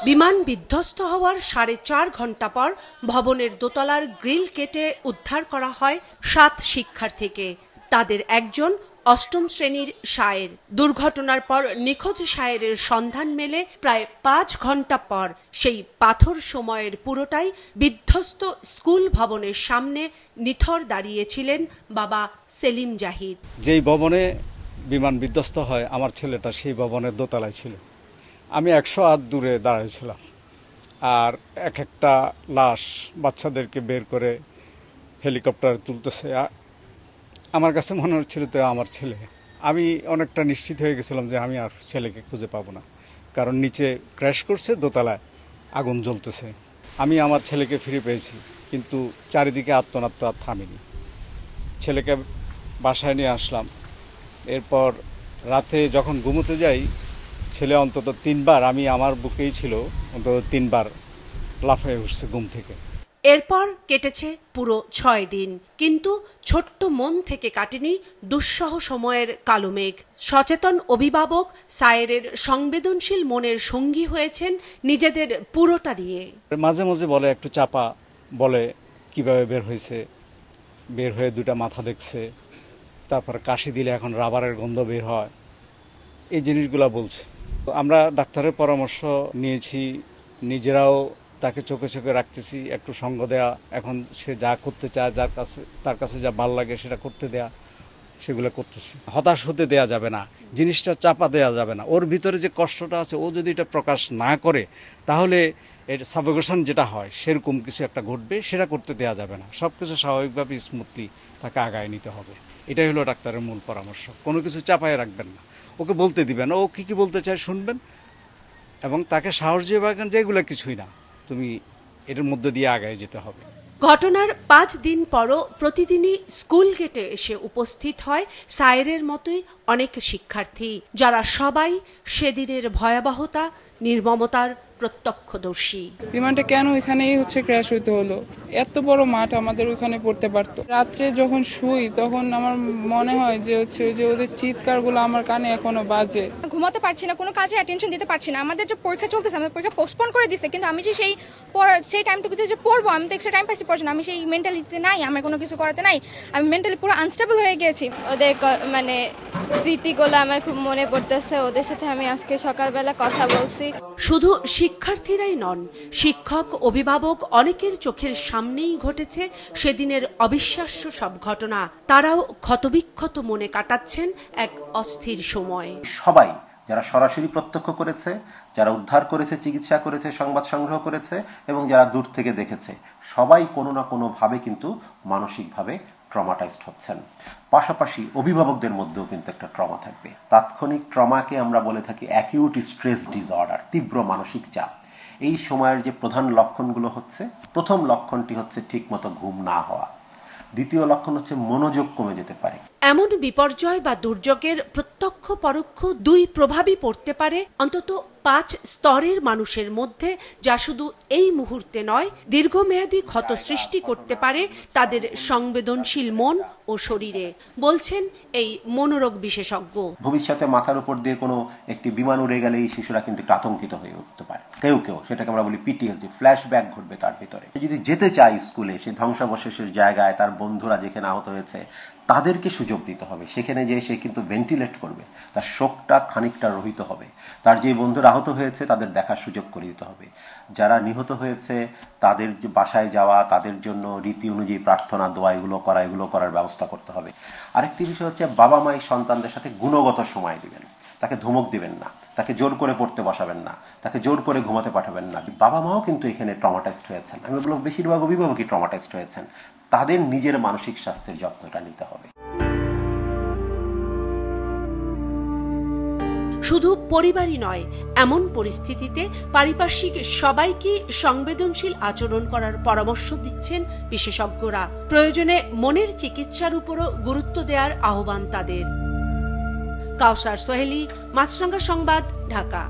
বিমান বিধ্বস্ত হওয়ার 4.5 ঘন্টা পর ভবনের দোতলার গ্রিল কেটে উদ্ধার করা হয় 7 শিক্ষার্থীকে। তাদের একজন অষ্টম শ্রেণীর শায়ের। দুর্ঘটনার পর নিখোঁজ শায়েরের সন্ধান মেলে প্রায় 5 ঘন্টা পর। সেই পাথর সময়ের পুরোটাই বিধ্বস্ত স্কুল ভবনের সামনে নিথর দাঁড়িয়েছিলেন বাবা সেলিম জাহিদ। যেই ভবনে বিমান বিধ্বস্ত হয় আমার ছেলেটা সেই ভবনের দোতলায় ছিল। আমি 100 হাত দূরে দাঁড়িয়েছিলাম, আর একটা লাশ বাচ্চাদেরকে বের করে হেলিকপ্টারে তুলতেছে। আমার কাছে মনে হচ্ছিল তো আমার ছেলে। আমি অনেকটা নিশ্চিত হয়ে গেছিলাম যে আমি আর ছেলেকে খুঁজে পাবো না, কারণ নিচে ক্র্যাশ করছে, দোতলায় আগুন জ্বলতেছে। আমি আমার ছেলেকে ফিরে পেয়েছি, কিন্তু চারিদিকে আর্তনাদ আর থামেনি। ছেলেকে বাসায় নিয়ে আসলাম। এরপর রাতে যখন ঘুমোতে যাই, ছেলে অন্তত 3 বার, আমি আমার বুকেই ছিল, অন্তত 3 বার লাফিয়ে উঠছে ঘুম থেকে। এরপর কেটেছে পুরো 6 দিন, কিন্তু ছোট্ট মন থেকে কাটেনি দুঃসহ সময়ের কালো মেঘ। সচেতন অভিভাবক সায়েরের সংবেদনশীল মনের সঙ্গী হয়েছেন নিজেদের পুরোটা দিয়ে। মাঝে মাঝে বলে একটু চাপা, বলে কিভাবে বের হয়েছে, বের হয়ে 2টা মাথা দেখছে, তারপর কাশি দিলে এখন রাবারের গন্ধ বের হয়, এই জিনিসগুলো বলছে। আমরা ডাক্তারের পরামর্শ নিয়েছি, নিজেরাও তাকে চোখে চোখে রাখতেছি, একটু সঙ্গ দেয়া, এখন সে যা করতে চায়, তার কাছে যা ভালো লাগে সেটা করতে দেয়া, সেগুলো করতেছি। হতাশ হতে দেয়া যাবে না, জিনিসটা চাপা দেয়া যাবে না। ওর ভিতরে যে কষ্টটা আছে, ও যদি এটা প্রকাশ না করে, তাহলে এর সাফোকেশন যেটা হয় সেরকম কিছু একটা ঘটবে, সেটা করতে দেয়া যাবে না। সব কিছু স্বাভাবিকভাবে স্মুথলি তাকে আগায় নিতে হবে। এটাই হলো ডাক্তারের মূল পরামর্শ। কোনো কিছু চাপায় রাখবেন না, ওকে বলতে দিবেন, ও কী বলতে চায় শুনবেন, এবং তাকে সাহস দিয়ে বলবেন যে এগুলো কিছুই না, তুমি এর মধ্যে দিয়ে আগায় যেতে হবে। ঘটনার 5 দিন পরও প্রতিদিনই স্কুল গেটে এসে উপস্থিত হয় সায়েরের মতোই অনেক শিক্ষার্থী, যারা সবাই সেদিনের ভয়াবহতা, নির্মমতার প্রত্যক্ষদর্শী। বিমানটা কেন এখানেই ক্র্যাশ হইতে হলো? এত বড় মাঠ আমাদের ওইখানে পড়তে পারতো। রাত্রে যখন শুই তখন আমার মনে হয় যে যে ওদের চিৎকারগুলো আমার কানে এখনো বাজে। ঘুমাতে পারছি না, কোনো কাজে অ্যাটেনশন দিতে পারছি না। আমাদের যে পরীক্ষা চলতেছে, আমাদের পরীক্ষা পোস্টপোন করে দিছে, কিন্তু আমি যে সেই টাইমটুকুতে যে পড়বো, আমি তো এক্সট্রা টাইম পাইছি পড়াশোনা, আমি সেই মেন্টালিটিতে নাই, আমার কোনো কিছু করাতে নাই। আমি মেন্টালি পুরো আনস্টেবল হয়ে গিয়েছি। ওদের স্মৃতিগুলো আমার খুব মনে পড়তেছে। ওদের সাথে আমি আজকে সকালবেলা কথা বলছি। শুধু শিক্ষার্থীরাই নন, শিক্ষক, অভিভাবক অনেকের চোখের সামনেই ঘটেছে সেদিনের অবিশ্বাস্য সব ঘটনা। তারাও ক্ষতবিক্ষত মনে কাটাচ্ছেন এক অস্থির সময়। সবাই যারা সরাসরি প্রত্যক্ষ করেছে, যারা উদ্ধার করেছে, চিকিৎসা করেছে, সংবাদ সংগ্রহ করেছে, এবং যারা দূর থেকে দেখেছে, সবাই কোনো না কোনোভাবে কিন্তু মানসিকভাবে ট্রমাটাইজড হচ্ছেন। পাশাপাশি অভিভাবকদের মধ্যেও কিন্তু একটা ট্রমা থাকবে। তাৎক্ষণিক ট্রমাকে আমরা বলে থাকি অ্যাকিউট স্ট্রেস ডিসঅর্ডার, তীব্র মানসিক চাপ। এই সময়ের যে প্রধান লক্ষণগুলো হচ্ছে, প্রথম লক্ষণটি হচ্ছে ঠিকমতো ঘুম না হওয়া, দ্বিতীয় লক্ষণ হচ্ছে মনোযোগ কমে যেতে পারে। এমন বিপর্যয় বা দুর্যোগের প্রত্যক্ষ পরোক্ষ 2 প্রভাবই পড়তে পারে অন্তত 5 স্তরের মানুষের মধ্যে, যা শুধু এই মুহূর্তে নয়, দীর্ঘমেয়াদী ক্ষত সৃষ্টি করতে পারে তাদের সংবেদনশীল মন ও শরীরে, বলছেন এই মনোরোগ বিশেষজ্ঞ। ভবিষ্যতে মাথার উপর দিয়ে কোনো একটি বিমান উড়ে গেলে এই শিশুরা কিন্তু আতঙ্কিত হয়ে উঠতে পারে। কেউ সেটাকে আমরা বলি পিটিএসডি, ফ্ল্যাশব্যাক ঘটবে তার ভিতরে। যদি যেতে চায় স্কুলে, সেই ধ্বংসাবশেষের জায়গায়, তার বন্ধুরা যেখানে আহত হয়েছে, তাদেরকে সুযোগ দিতে হবে। সেখানে যেয়ে সে কিন্তু ভেন্টিলেট করবে, তার শোকটা খানিকটা রহিত হবে। তার যে বন্ধুরা আহত হয়েছে তাদের দেখার সুযোগ করে দিতে হবে। যারা নিহত হয়েছে তাদের বাসায় যাওয়া, তাদের জন্য রীতি অনুযায়ী প্রার্থনা, দোয়া, এগুলো করার ব্যবস্থা করতে হবে। আরেকটি বিষয় হচ্ছে বাবা মাই সন্তানদের সাথে গুণগত সময় দিবেন। তাকে ধমক দিবেন না, তাকে জোর করে পড়তে বসাবেন না, তাকে জোর করে ঘুমাতে পাঠাবেন না। বাবা মাও কিন্তু এখানে ট্রমাটাইজড হয়েছেন। আমি বলবো বেশিরভাগ অভিভাবকই ট্রমাটাইজড হয়েছেন। তাদের নিজের মানসিক স্বাস্থ্যের যত্নটা নিতে হবে। শুধু পরিবারই নয়, এমন পরিস্থিতিতে পারিপার্শ্বিক সবাইকে সংবেদনশীল আচরণ করার পরামর্শ দিচ্ছেন বিশেষজ্ঞরা। প্রয়োজনে মনের চিকিৎসার উপরও গুরুত্ব দেওয়ার আহ্বান তাদের। কাউসার সোহেলি, মাছরাঙ্গা সংবাদ, ঢাকা।